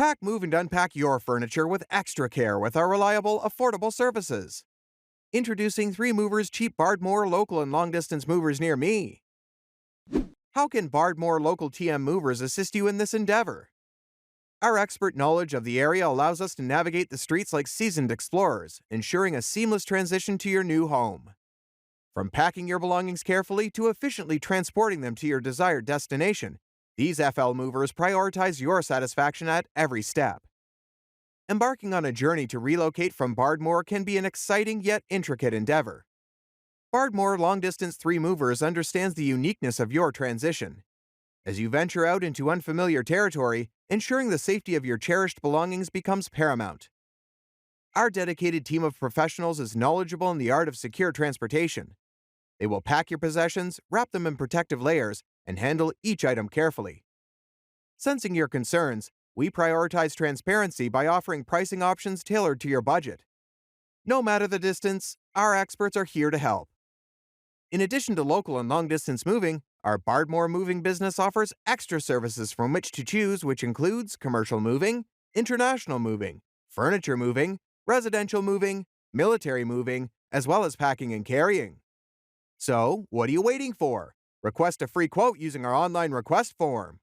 Pack, move, and unpack your furniture with extra care with our reliable, affordable services. Introducing 3 Movers Cheap Bardmoor local and long-distance movers near me. How can Bardmoor local TM movers assist you in this endeavor? Our expert knowledge of the area allows us to navigate the streets like seasoned explorers, ensuring a seamless transition to your new home. From packing your belongings carefully to efficiently transporting them to your desired destination, these FL movers prioritize your satisfaction at every step. Embarking on a journey to relocate from Bardmoor can be an exciting yet intricate endeavor. Bardmoor Long Distance 3 Movers understands the uniqueness of your transition. As you venture out into unfamiliar territory, ensuring the safety of your cherished belongings becomes paramount. Our dedicated team of professionals is knowledgeable in the art of secure transportation. They will pack your possessions, wrap them in protective layers, and handle each item carefully. Sensing your concerns, we prioritize transparency by offering pricing options tailored to your budget. No matter the distance, our experts are here to help. In addition to local and long-distance moving, our Bardmoor moving business offers extra services from which to choose, which includes commercial moving, international moving, furniture moving, residential moving, military moving, as well as packing and carrying. So, what are you waiting for? Request a free quote using our online request form.